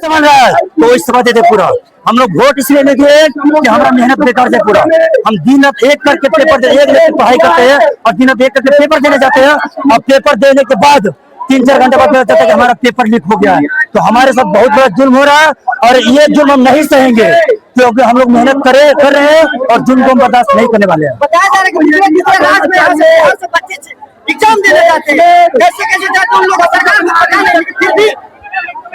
समझ रहा है तो इस्तीफा देते पूरा। हम लोग वोट इसलिए नहीं दिए कि हमारा मेहनत बेकार से पूरा। हम दिन रात एक करके पेपर एक पढ़ाई करते हैं और दिन रात एक करके पेपर देने जाते हैं और पेपर देने के बाद 3-4 घंटे बाद पता चलता है कि हमारा पेपर लीक हो गया है। तो हमारे साथ बहुत बड़ा जुल्म हो रहा है और ये जुल्म हम नहीं सहेंगे क्योंकि हम लोग मेहनत कर रहे हैं और जुल्म को हम बर्दाश्त नहीं करने वाले हैं। एग्जाम देने जाते हैं, कैसे कैसे जाते हैं उन लोग सरकार को पता नहीं, फिर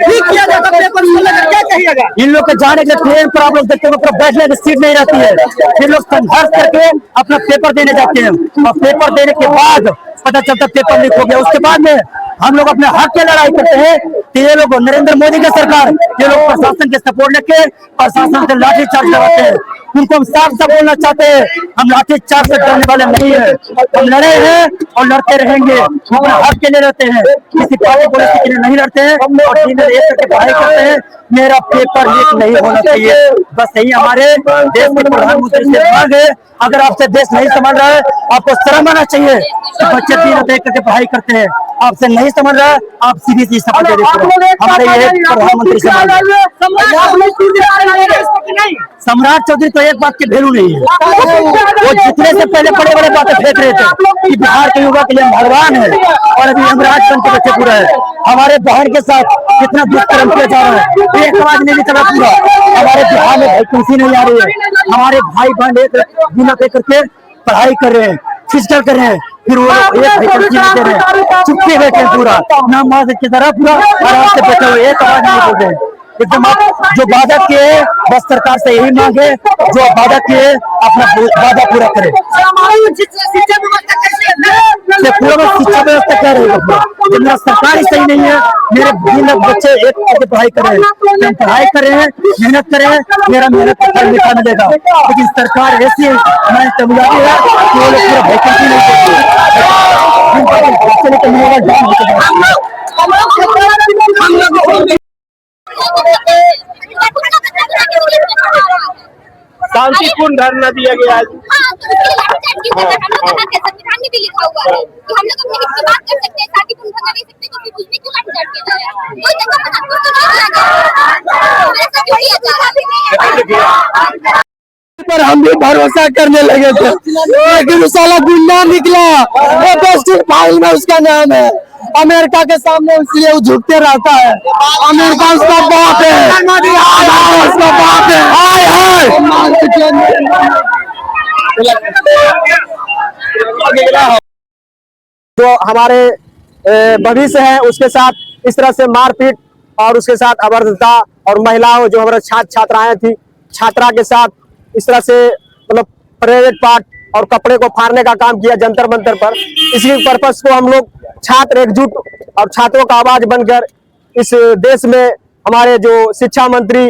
भी किया जाता पेपर को लेकर क्या कहिएगा? इन लोग के जाने के ट्रेन पर आप लोग देखते हो बैठने की सीट नहीं रहती है, फिर लोग संघर्ष करके अपना पेपर देने जाते हैं और पेपर देने के बाद पता चलता पेपर लीक हो गया। उसके बाद में हम लोग अपने हक की लड़ाई करते हैं तो ये लोग नरेंद्र मोदी की सरकार, ये लोग प्रशासन के सपोर्ट लेके प्रशासन से लाठी चार्ज करवाते हैं। उनको हम साफ साफ बोलना चाहते हैं, हम लाठी चार्ज से डरने वाले नहीं है। हम लड़े हैं और लड़ते रहेंगे, अपने हक के लिए लड़ते हैं, किसी पार्टी पॉलिसी के लिए नहीं लड़ते हैं और दिन रात एक करके पढ़ाई करते हैं। मेरा पेपर लीक नहीं होना चाहिए, बस यही हमारे देश के प्रधानमंत्री से मांग है। अगर आपसे देश नहीं समझ रहा है आपको शर्म आना चाहिए कि बच्चे दिन रात एक करके पढ़ाई करते हैं। आपसे नहीं समझ रहा है आप सीधी सी शपथ दे दीजिए। हमारे ये प्रधानमंत्री से सम्राट चौधरी तो एक बात की वैल्यू नहीं है, वो जितने से पहले बड़े बड़े बातें फेंक रहे थे कि बिहार के युवा के लिए भगवान है और अभी हम राज बन के बच्चे पूरा है। हमारे बहन के साथ कितना दुष्कर्म किया जा रहा है, एक आवाज नहीं निकला पूरा। हमारे बिहार में वैकेंसी नहीं आ रही है, हमारे भाई बहन एक बिना पे करके पढ़ाई कर रहे हैं, फिजिकल कर रहे हैं, फिर वो एक वैकेंसी नहीं दे रहे हैं, चुप्पे बैठे हैं पूरा नाम माज की तरह पूरा आराम से बैठे हुए, एक आवाज नहीं बोलते हैं। एकदम आप जो वादा किए बस सरकार से यही मांगे, जो वादा किए अपना वादा पूरा करे। शिक्षा व्यवस्था क्या रहेगा पूरा, मेरा सरकार ही सही नहीं है। मेरे दिन बच्चे एक करके पढ़ाई कर रहे हैं, हम पढ़ाई कर रहे हैं, मेहनत कर रहे हैं, मेरा मेहनत का फल मीठा मिलेगा। लेकिन सरकार ऐसी हमारी तमिलनाडु है कि वो लोग पूरा वैकेंसी नहीं देते। शांतिपूर्ण धरना दिया गया है। संविधान में भी लिखा हुआ है कि हम लोग अपने हित की बात कर सकते हैं, शांतिपूर्ण धरना दे सकते हैं, तो फिर उसमें क्यों लाठीचार्ज किया जा रहा है? कोई जगह पर कुछ तो नहीं किया जा रहा है। पर हम भी भरोसा करने लगे थे, लेकिन साला गुंडा निकला, वो पोस्टिंग फाइल में उसका नाम है अमेरिका के सामने, इसलिए वो झुकते रहता है। अमेरिका उसका बाप है, उसका बाप है। हाय हाय जो हमारे भविष्य है उसके साथ इस तरह से मारपीट और उसके साथ अभद्रता और महिलाओं जो हमारे छात्राएं थी, छात्रा के साथ इस तरह से मतलब प्राइवेट पार्ट और कपड़े को फाड़ने का काम किया जंतर मंतर पर। इसी पर्पस को हम लोग छात्र एकजुट और छात्रों का आवाज बनकर इस देश में हमारे जो शिक्षा मंत्री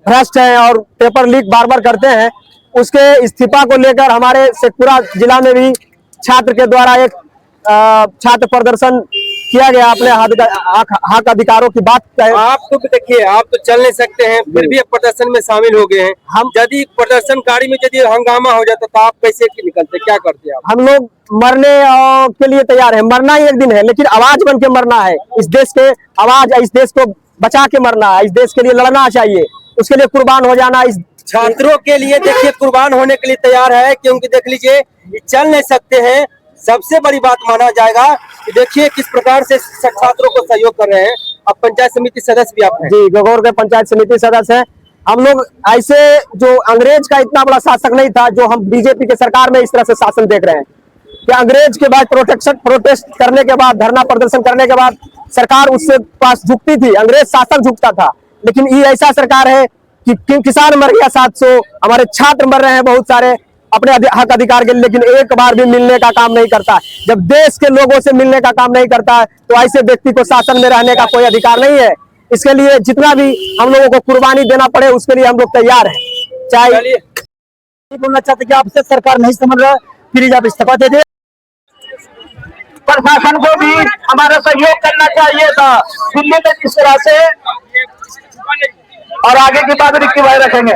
भ्रष्ट हैं और पेपर लीक बार बार करते हैं, उसके इस्तीफा को लेकर हमारे शेखपुरा जिला में भी छात्र के द्वारा एक छात्र प्रदर्शन किया गया अपने हक अधिकारों की बात। आप तो देखिए, आप तो चल नहीं सकते हैं, फिर भी प्रदर्शन में शामिल हो गए हैं। हम यदि प्रदर्शनकारी में यदि हंगामा हो जाता तो आप कैसे निकलते, क्या करते आप? हम लोग मरने के लिए तैयार है, मरना ही एक दिन है, लेकिन आवाज बन के मरना है। इस देश के आवाज, इस देश को बचा के मरना है, इस देश के लिए लड़ना चाहिए, उसके लिए कुर्बान हो जाना। इस छात्रों के लिए देखिए कुर्बान होने के लिए तैयार है, क्योंकि देख लीजिए चल नहीं सकते हैं। सबसे बड़ी बात माना जाएगा कि देखिए किस प्रकार से छात्रों को सहयोग कर रहे हैं। अब पंचायत समिति सदस्य भी आप हैं। जी, गगौर के पंचायत समिति सदस्य हैं। हम लोग ऐसे जो अंग्रेज का इतना बड़ा शासक नहीं था जो हम बीजेपी के सरकार में इस तरह से शासन देख रहे हैं कि अंग्रेज के बाद प्रोटेस्ट करने के बाद, धरना प्रदर्शन करने के बाद सरकार उससे पास झुकती थी, अंग्रेज शासन झुकता था। लेकिन ये ऐसा सरकार है कि किसान मर गया 700, हमारे छात्र मर रहे हैं बहुत सारे अपने हक अधिकार के लिए, लेकिन एक बार भी मिलने का काम नहीं करता। जब देश के लोगों से मिलने का काम नहीं करता है तो ऐसे व्यक्ति को शासन में रहने का कोई अधिकार नहीं है। इसके लिए जितना भी हम लोगों को कुर्बानी देना पड़े उसके लिए हम लोग तैयार हैं। चाहे बोलना चाहते कि आपसे सरकार नहीं समझ रहा, प्लीज आप इस्तीफा दे दे। प्रशासन को भी हमारा सहयोग करना चाहिए था दिल्ली में जिस तरह से, और आगे की बात रिक्की भाई रखेंगे।